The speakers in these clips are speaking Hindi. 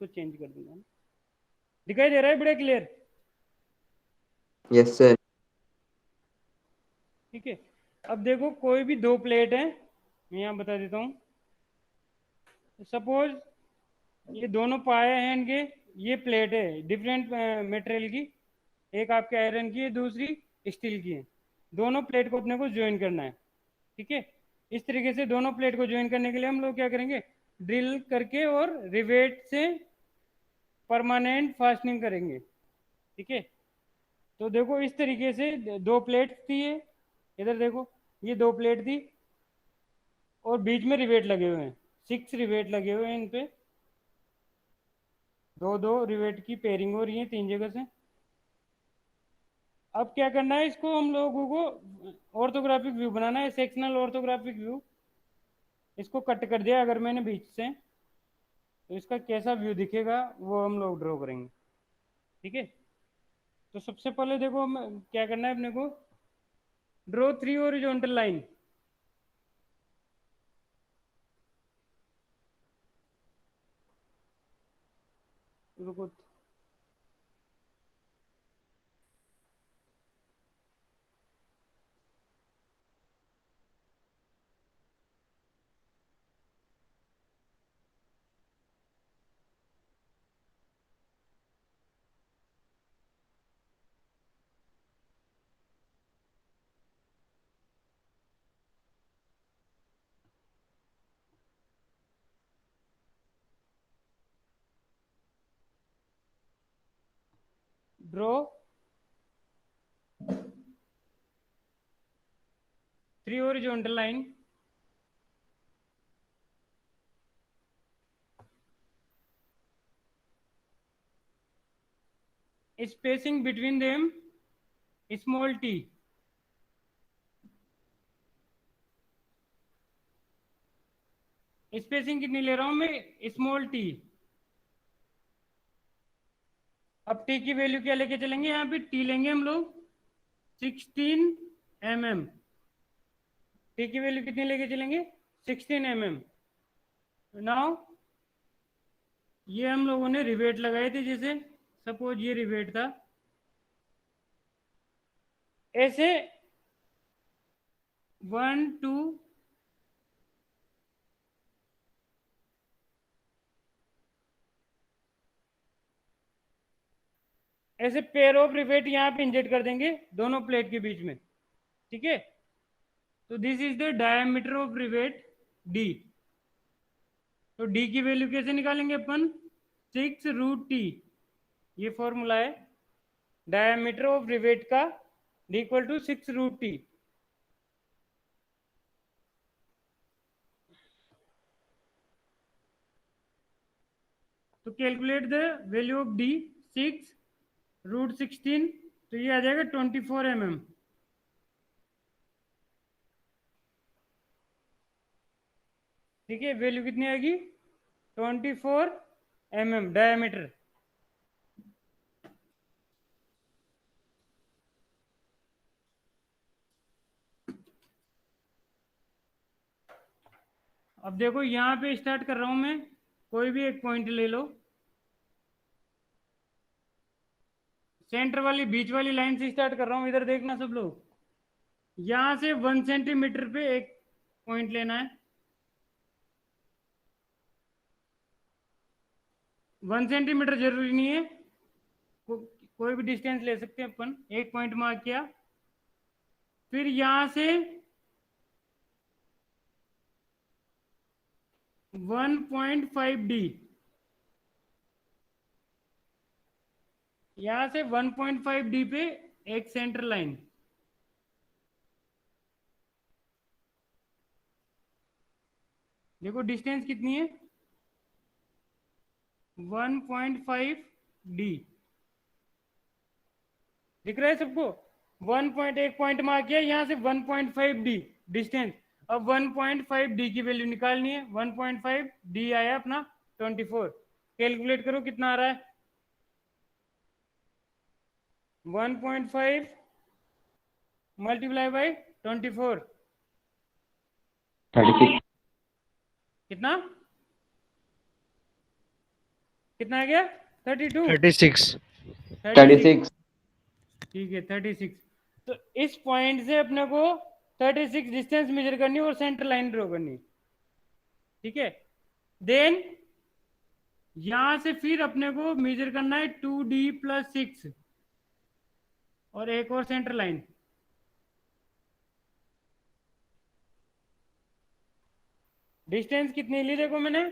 इसको चेंज कर दूंगा। दिखाई दे रहा है बड़े क्लियर? Yes sir. ठीक है। अब देखो कोई भी दो प्लेट है, मैं यहाँ बता देता हूँ। सपोज ये दोनों पाए हैं इनके, ये प्लेट है डिफरेंट मटेरियल की, एक आपके आयरन की है, दूसरी स्टील की है। दोनों प्लेट को अपने को ज्वाइन करना है। ठीक है। इस तरीके से दोनों प्लेट को ज्वाइन करने के लिए हम लोग क्या करेंगे, ड्रिल करके और रिवेट से परमानेंट फास्टनिंग करेंगे। ठीक है। तो देखो इस तरीके से दो प्लेट थी ये, इधर देखो ये दो प्लेट थी और बीच में रिवेट लगे हुए हैं, 6 रिवेट लगे हुए हैं इन पे, दो दो रिवेट की पेयरिंग हो रही है 3 जगह से। अब क्या करना है, इसको हम लोगों को ऑर्थोग्राफिक व्यू बनाना है, सेक्शनल ऑर्थोग्राफिक व्यू। इसको कट कर दिया अगर मैंने बीच से, तो इसका कैसा व्यू दिखेगा वो हम लोग ड्रॉ करेंगे। ठीक है। तो सबसे पहले देखो हम क्या करना है अपने को, ड्रॉ 3 हॉरिजॉन्टल लाइन। रुको, draw 3 horizontal line. Spacing between them small t। Spacing कितनी ले रहा हूं मैं, स्मॉल t। अब t की वैल्यू क्या लेके चलेंगे, यहाँ पे t लेंगे हम लोग 16 mm। t की वैल्यू कितनी लेके चलेंगे, 16 mm। नाउ ये हम लोगों ने रिवेट लगाए थे, जैसे सपोज ये रिवेट था, ऐसे 1 2 ऐसे पेयर ऑफ रिवेट यहाँ पे इंजेक्ट कर देंगे दोनों प्लेट के बीच में। ठीक है। तो this is the diameter of rivet D. तो डी की वैल्यू कैसे निकालेंगे अपन, 6√t। ये फॉर्मूला है डायमीटर ऑफ रिवेट का, डी इक्वल टू 6√t। तो calculate the value of D, 6√16, तो ये आ जाएगा 24 mm। ठीक है। वैल्यू कितनी आएगी, 24 mm डायमीटर। अब देखो यहाँ पे स्टार्ट कर रहा हूं मैं, कोई भी एक पॉइंट ले लो, सेंटर वाली बीच वाली लाइन से स्टार्ट कर रहा हूं, इधर देखना सब लोग। यहां से 1 सेंटीमीटर पे एक पॉइंट लेना है, 1 सेंटीमीटर जरूरी नहीं है, कोई भी डिस्टेंस ले सकते हैं अपन। एक पॉइंट मार्क किया, फिर यहां से 1.5d, यहां से 1.5d पे एक सेंटर लाइन। देखो डिस्टेंस कितनी है, 1.5d। दिख रहा है सबको, 1 पॉइंट मार्क किया, यहां से 1.5d डिस्टेंस। अब 1.5d की वैल्यू निकालनी है, 1.5d आया अपना 24। कैलकुलेट करो कितना आ रहा है, 1.5 मल्टीप्लाई बाई 24, 36। कितना, कितना आ गया? 32, 36। 36। ठीक है, 36। तो इस पॉइंट से अपने को 36 डिस्टेंस मेजर करनी है और सेंटर लाइन ड्रॉ करनी। ठीक है, देन यहां से फिर अपने को मेजर करना है 2D+6 और एक और सेंटर लाइन। डिस्टेंस कितनी ली देखो मैंने?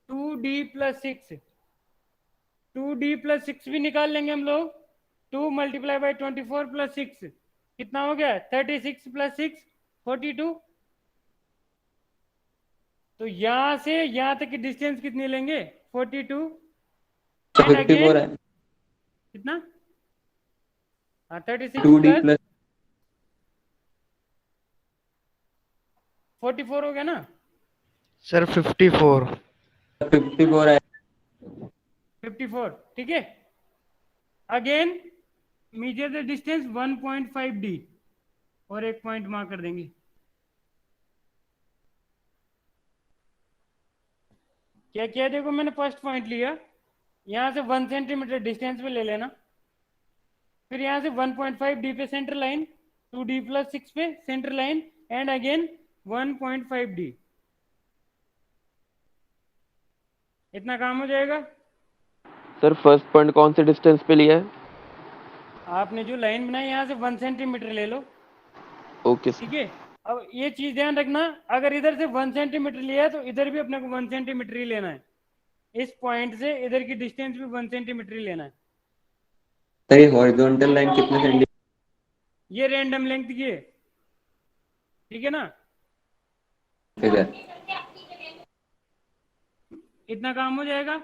2D+6। 2D+6 भी निकाल लेंगे हम लोग। 2 × 24 + 6 कितना हो गया? 36 + 6 42। तो यहां से यहां तक की डिस्टेंस कितनी लेंगे? 42। एंड 54 अगेन है। कितना? हाँ, 36 2D प्लस प्लस 44 हो गया ना? सर 54। 54 है। 54। ठीक है, again measure the distance 1.5D और एक पॉइंट मार्क कर देंगे। क्या किया देखो, मैंने फर्स्ट पॉइंट लिया, यहां से 1 सेंटीमीटर डिस्टेंस पे ले लेना, फिर यहां से 1.5D पे सेंटर लाइन, 2D+6 पे centre line, and again 1.5D। इतना काम हो जाएगा। सर फर्स्ट पॉइंट कौन से डिस्टेंस पे लिया है? आपने जो लाइन बनाई यहां से 1 सेंटीमीटर ले लो। ओके ठीक सर। है, अब ये चीज ध्यान रखना, अगर इधर से 1 सेंटीमीटर लिया है तो इधर भी अपने को 1 सेंटीमीटर ही लेना है। इस पॉइंट से इधर की डिस्टेंस भी 1 सेंटीमीटर ही लेना है। सर ये हॉरिजॉन्टल लाइन कितने सेंटीमीटर ये रैंडम लेंथ की है। ठीक है ना? है? इतना काम हो जाएगा।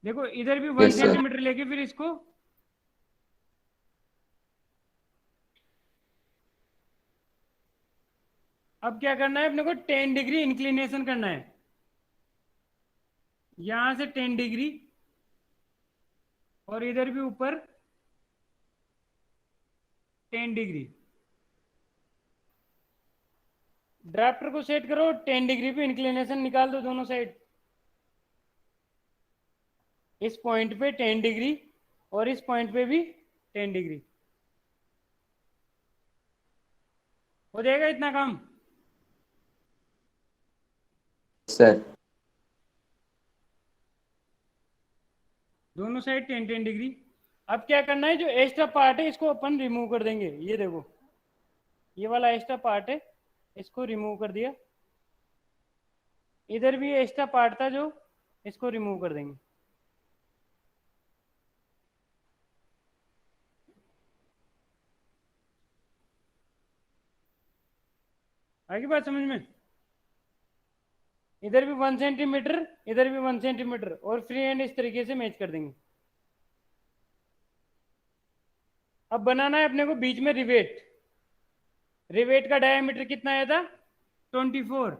देखो इधर भी 1 यस सर। सेंटीमीटर लेके फिर इसको अब क्या करना है अपने को? 10 डिग्री इंक्लिनेशन करना है, यहां से 10 डिग्री और इधर भी ऊपर 10 डिग्री। ड्राफ्टर को सेट करो, 10 डिग्री पे इंक्लिनेशन निकाल दो दोनों साइड। इस पॉइंट पे 10 डिग्री और इस पॉइंट पे भी 10 डिग्री। हो जाएगा इतना काम? सर दोनों साइड 10 डिग्री। अब क्या करना है, जो एक्स्ट्रा पार्ट है इसको अपन रिमूव कर देंगे। ये देखो, ये वाला एक्स्ट्रा पार्ट है, इसको रिमूव कर दिया। इधर भी एक्स्ट्रा पार्ट था जो, इसको रिमूव कर देंगे। आगे बात समझ में? इधर भी 1 सेंटीमीटर, इधर भी 1 सेंटीमीटर और फ्री हैंड इस तरीके से मैच कर देंगे। अब बनाना है अपने को बीच में रिवेट। रिवेट का डायमीटर कितना आया था? 24।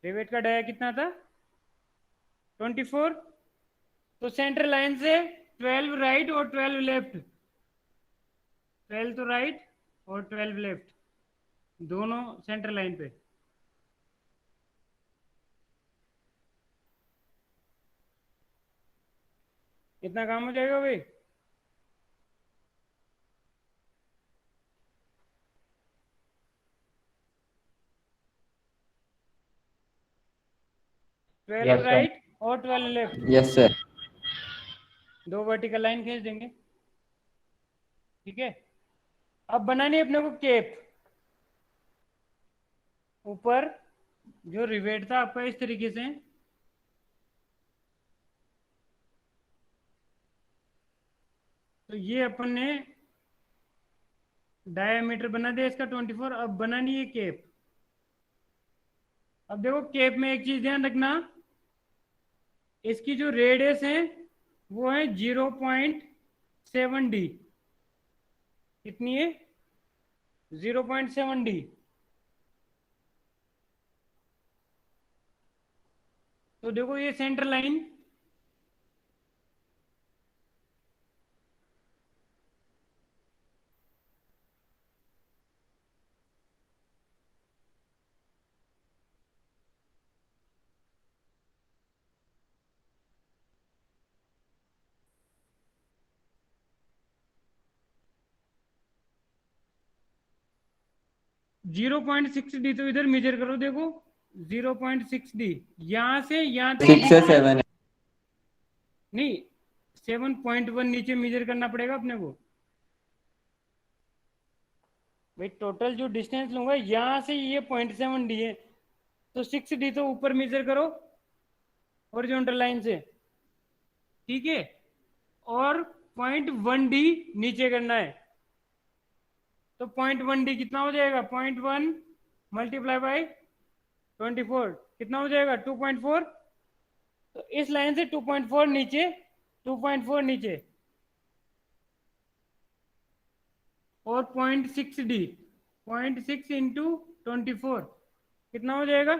रिवेट का डाया कितना था? 24। तो सेंटर लाइन से 12 राइट और 12 लेफ्ट, 12 तो राइट और 12 लेफ्ट, दोनों सेंटर लाइन पे। इतना काम हो जाएगा भाई? Twelve yes sir. राइट और 12 लेफ्ट, यस सर। दो वर्टिकल लाइन खींच देंगे। ठीक है, अब बनानी है अपने को केप। ऊपर जो रिवेट था आपका इस तरीके से, तो ये अपन ने डायमीटर बना दिया इसका 24। अब बनानी है केप। अब देखो केप में एक चीज ध्यान रखना, इसकी जो रेडियस है वो है 0.7D। कितनी है? 0.7D। तो देखो ये सेंटर लाइन, 0.6 डी तो इधर मेजर करो, देखो 0.6 डी यहां से यहां तक 6 से 7 है। नहीं, 7.1 नीचे मेजर करना पड़ेगा अपने को भाई। टोटल जो डिस्टेंस लूंगा यहां से ये 0.7 डी है, तो 6 डी तो ऊपर मेजर करो हॉरिजॉन्टल लाइन से, ठीक है। और 0.1 डी नीचे करना है, तो 0.1 डी कितना हो जाएगा, 0.1 मल्टीप्लाई बाई 24 कितना हो जाएगा 2.4। तो इस लाइन से 2.4 नीचे, 2.4 नीचे, और 0.6 डी, 0.6 इंटू 24 कितना हो जाएगा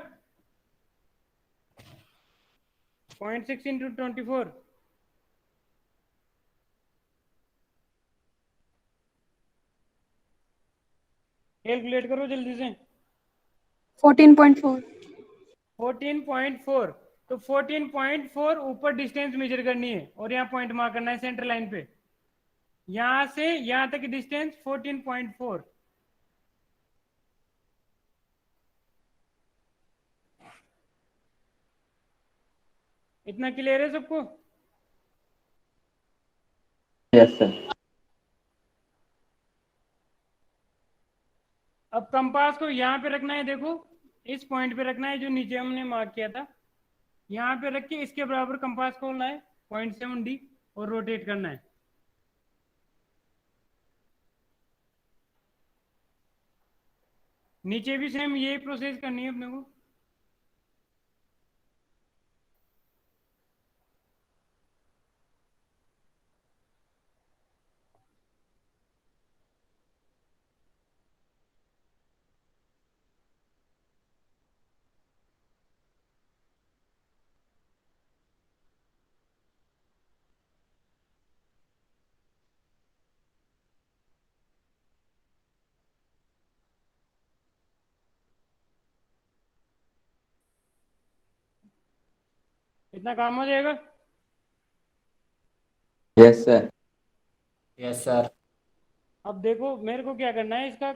0.6 इंटू 24, कैलकुलेट करो जल्दी से। 14.4। 14.4, तो 14.4 ऊपर डिस्टेंस मेजर करनी है और यहाँ पॉइंट मार्क करना है सेंटर लाइन पे। यहां से यहां तक डिस्टेंस 14.4। इतना क्लियर है सबको? Yes sir. अब कंपास को यहाँ पे रखना है, देखो इस पॉइंट पे रखना है जो नीचे हमने मार्क किया था, यहाँ पे रख के इसके बराबर कंपास खोलना है 0.7 डी और रोटेट करना है। नीचे भी सेम यही प्रोसेस करनी है अपने को। इतना काम हो जाएगा। Yes sir. Yes sir. अब देखो मेरे को क्या करना है, इसका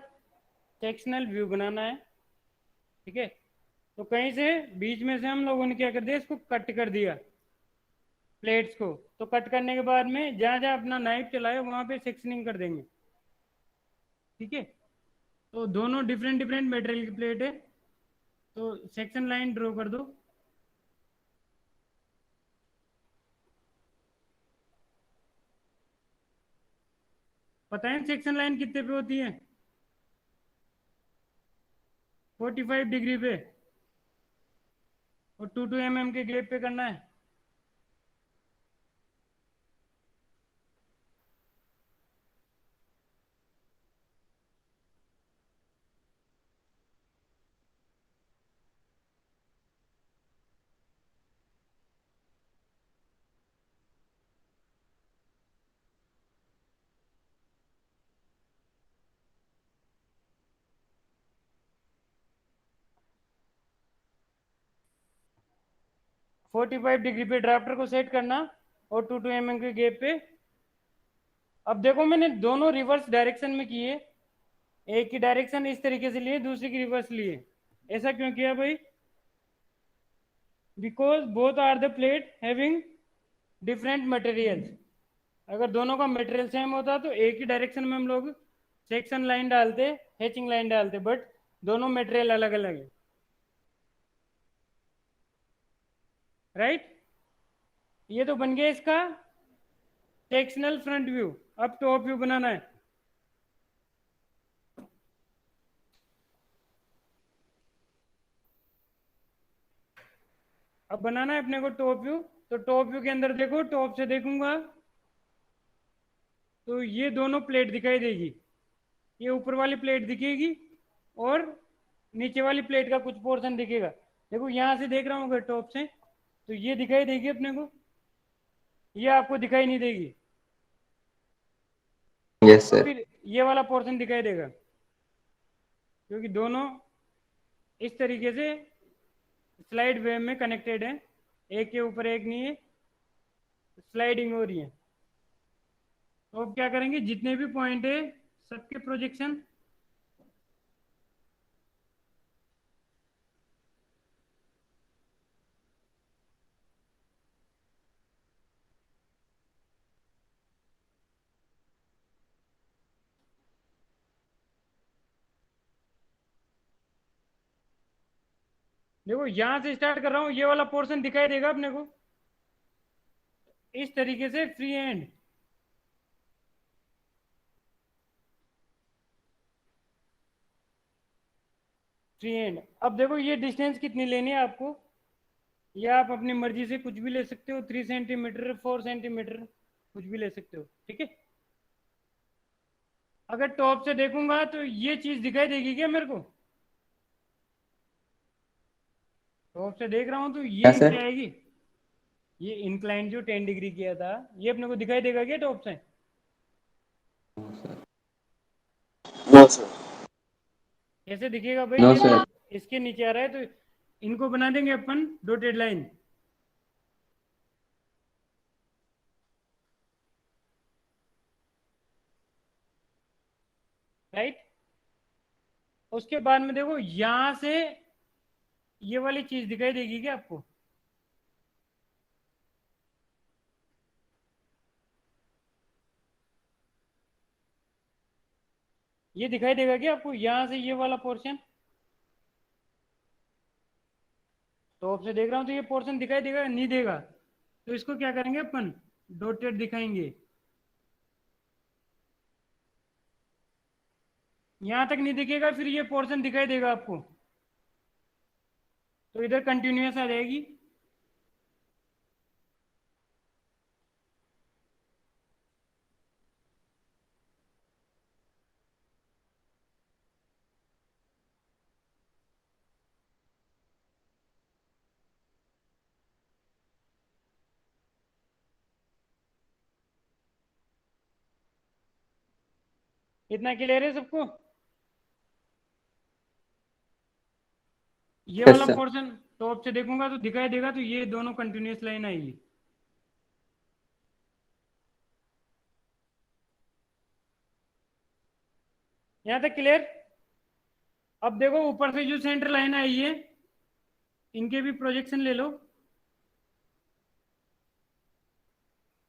सेक्शनल व्यू बनाना है, ठीक है। तो कहीं से बीच में से हम लोगों ने क्या कर दिया, इसको कट कर दिया प्लेट्स को। तो कट करने के बाद में जहां जहां अपना नाइफ चलाए वहां पे सेक्शनिंग कर देंगे, ठीक है। तो दोनों डिफरेंट डिफरेंट मटेरियल की प्लेट है, तो सेक्शन लाइन ड्रॉ कर दो। पता है सेक्शन लाइन कितने पे होती है? 45 डिग्री पे, और 2 mm के गैप पे करना है। फोर्टी फाइव डिग्री पे ड्राफ्टर को सेट करना और 2 mm के गैप पे। अब देखो मैंने दोनों रिवर्स डायरेक्शन में किए, एक की डायरेक्शन इस तरीके से लिए, दूसरी की रिवर्स लिए। ऐसा क्यों किया भाई? Because both are the plate having different materials. अगर दोनों का मटेरियल सेम होता तो एक ही डायरेक्शन में हम लोग सेक्शन लाइन डालते, हैचिंग लाइन डालते, बट दोनों मटेरियल अलग अलग है, राइट। ये तो बन गया इसका सेक्शनल फ्रंट व्यू। अब टॉप व्यू बनाना है। अब बनाना है अपने को टॉप व्यू। तो टॉप व्यू के अंदर देखो, टॉप से देखूंगा तो ये दोनों प्लेट दिखाई देगी, ये ऊपर वाली प्लेट दिखेगी और नीचे वाली प्लेट का कुछ पोर्शन दिखेगा। देखो यहां से देख रहा हूँ अगर टॉप से, तो ये दिखाई देगी अपने को, ये आपको दिखाई नहीं देगी। यस और सर। फिर ये वाला पोर्शन दिखाई देगा, क्योंकि दोनों इस तरीके से स्लाइड वे में कनेक्टेड है, एक के ऊपर एक नहीं है, स्लाइडिंग हो रही है। तो अब क्या करेंगे, जितने भी पॉइंट है सबके प्रोजेक्शन देखो यहां से स्टार्ट कर रहा हूँ, ये वाला पोर्शन दिखाई देगा अपने को इस तरीके से, फ्री हैंड। Free hand. अब देखो ये डिस्टेंस कितनी लेनी है आपको, ये आप अपनी मर्जी से कुछ भी ले सकते हो, 3 सेंटीमीटर, 4 सेंटीमीटर, कुछ भी ले सकते हो, ठीक है। अगर टॉप से देखूंगा तो ये चीज दिखाई देगी क्या मेरे को? टॉप से देख रहा हूँ तो ये क्या नीचे सर? आएगी। ये इंक्लाइन जो 10 डिग्री किया था, ये अपने को दिखाई देगा क्या टॉप से? No sir. कैसे दिखेगा भाई? नो ये तो सर। इसके नीचे आ रहा है, तो इनको बना देंगे अपन डॉटेड लाइन। राइट। उसके बाद में देखो यहां से ये वाली चीज दिखाई देगी क्या आपको? ये दिखाई देगा क्या आपको यहां से ये वाला पोर्शन? टॉप से देख रहा हूं तो ये पोर्शन दिखाई देगा, नहीं देगा? तो इसको क्या करेंगे अपन, डॉटेड दिखाएंगे। यहां तक नहीं दिखेगा, फिर ये पोर्शन दिखाई देगा आपको, तो इधर कंटिन्यूअस आ जाएगी। इतना क्लियर है सबको? ये यस वाला सर। पोर्शन टॉप से देखूंगा तो दिखाई देगा, तो ये दोनों कंटिन्यूअस लाइन आएगी। यहां तक क्लियर? अब देखो ऊपर से जो सेंटर लाइन आई है, इनके भी प्रोजेक्शन ले लो।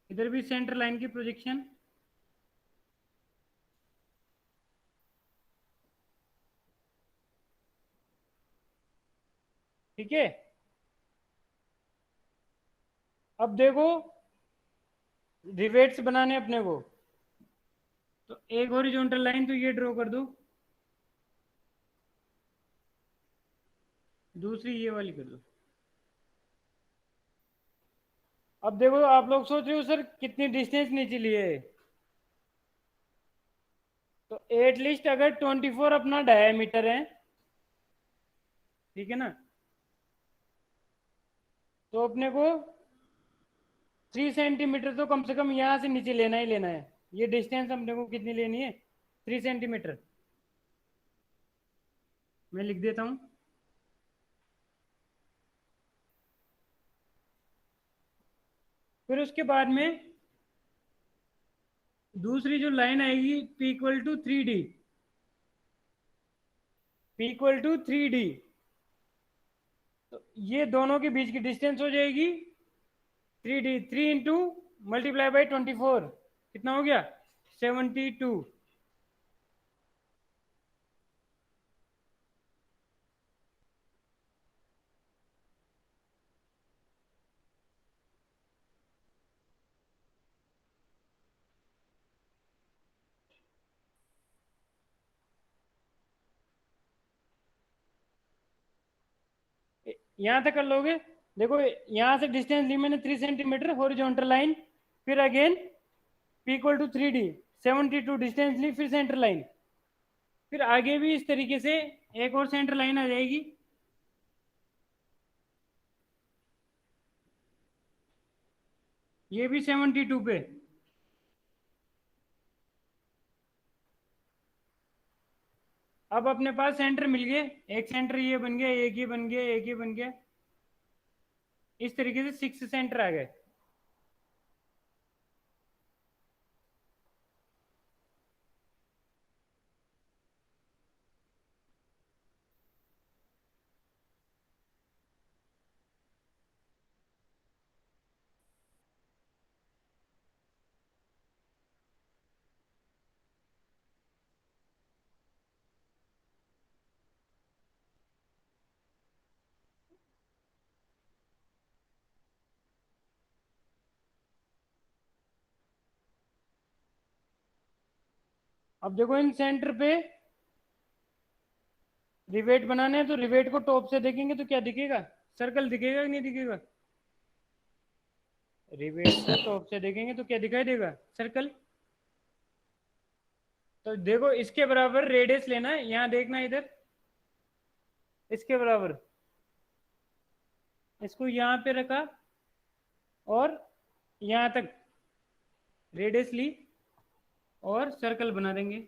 इधर भी सेंटर लाइन की प्रोजेक्शन। ठीक है। अब देखो रिवेट्स बनाने अपने को, तो एक हॉरिजॉन्टल लाइन तो ये ड्रॉ कर दो, दूसरी ये वाली कर दो। अब देखो आप लोग सोच रहे हो सर कितनी डिस्टेंस नीचे लिए है, तो एटलीस्ट अगर 24 अपना डायमीटर है, ठीक है ना, तो अपने को 3 सेंटीमीटर तो कम से कम यहां से नीचे लेना ही लेना है। ये डिस्टेंस अपने को कितनी लेनी है? 3 सेंटीमीटर। मैं लिख देता हूं। फिर उसके बाद में दूसरी जो लाइन आएगी, P equal to 3D। P equal to 3D, तो ये दोनों के बीच की डिस्टेंस हो जाएगी 3D। 3 इंटू मल्टीप्लाई बाई 24, कितना हो गया? 72। यहां तक कर लोगे? देखो यहां से डिस्टेंस ली मैंने 3 सेंटीमीटर, हॉरिजॉन्टल लाइन, फिर again P equal to 3D, 72 distance ली, फिर सेंटर लाइन। फिर आगे भी इस तरीके से एक और सेंटर लाइन आ जाएगी। ये भी 72 पे। अब अपने पास सेंटर मिल गए, एक सेंटर ये बन गया, एक ये बन गया, एक ये बन गया, इस तरीके से 6 सेंटर आ गए। अब देखो इन सेंटर पे रिवेट बनाने हैं, तो रिवेट को टॉप से देखेंगे तो क्या दिखेगा? सर्कल दिखेगा कि नहीं दिखेगा? रिवेट को टॉप से देखेंगे तो क्या दिखाई देगा? सर्कल। तो देखो इसके बराबर रेडियस लेना है, यहां देखना इधर, इसके बराबर, इसको यहां पे रखा और यहां तक रेडियस ली और सर्कल बना देंगे।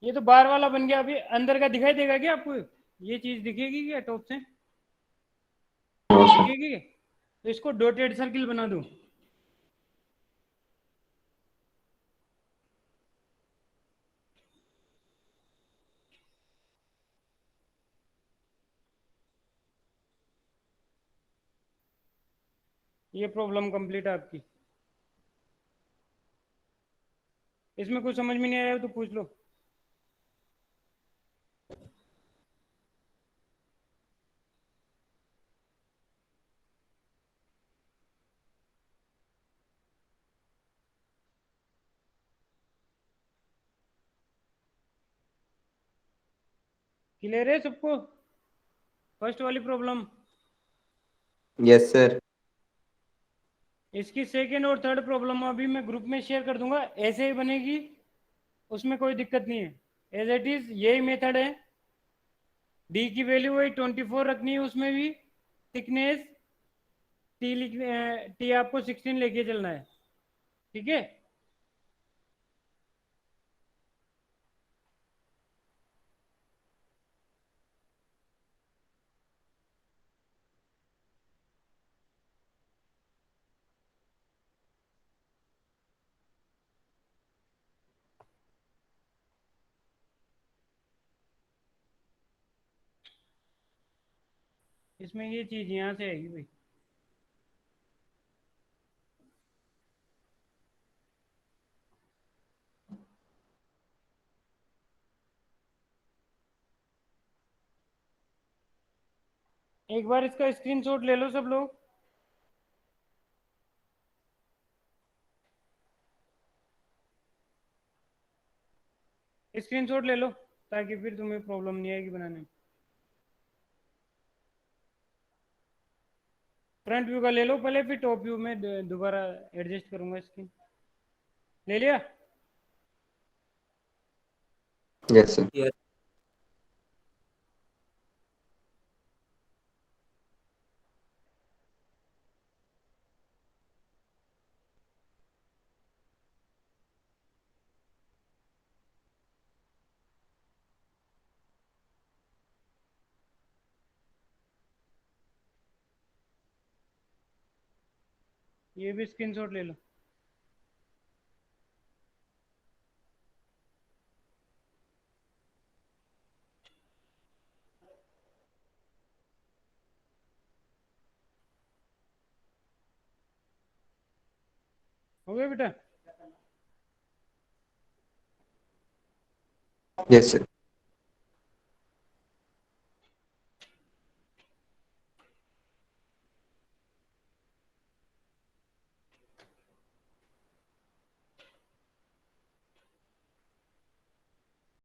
ये तो बार वाला बन गया। अभी अंदर का दिखाई देगा क्या आपको? ये चीज दिखेगी क्या टॉप से? दिखेगी? तो इसको डॉटेड सर्किल बना दूं। ये प्रॉब्लम कंप्लीट है आपकी। इसमें कुछ समझ में नहीं आया तो पूछ लो। क्लियर है सबको फर्स्ट वाली प्रॉब्लम? Yes sir. इसकी सेकेंड और थर्ड प्रॉब्लम अभी मैं ग्रुप में शेयर कर दूंगा, ऐसे ही बनेगी, उसमें कोई दिक्कत नहीं है। एज इट इज यही मेथड है। डी की वैल्यू वही 24 रखनी है, उसमें भी थिकनेस टी लिख, टी आपको 16 लेके चलना है। ठीक है। इसमें ये चीज यहाँ से आएगी भाई। एक बार इसका स्क्रीनशॉट ले लो सब लोग। स्क्रीनशॉट ले लो ताकि फिर तुम्हें प्रॉब्लम नहीं आएगी बनाने में। फ्रंट व्यू का ले लो पहले, फिर टॉप व्यू में दोबारा एडजस्ट करूंगा स्क्रीन। ले लिया? Yes sir. Yes. ये भी स्क्रीनशॉट ले लो। हो गया बेटा? Yes sir.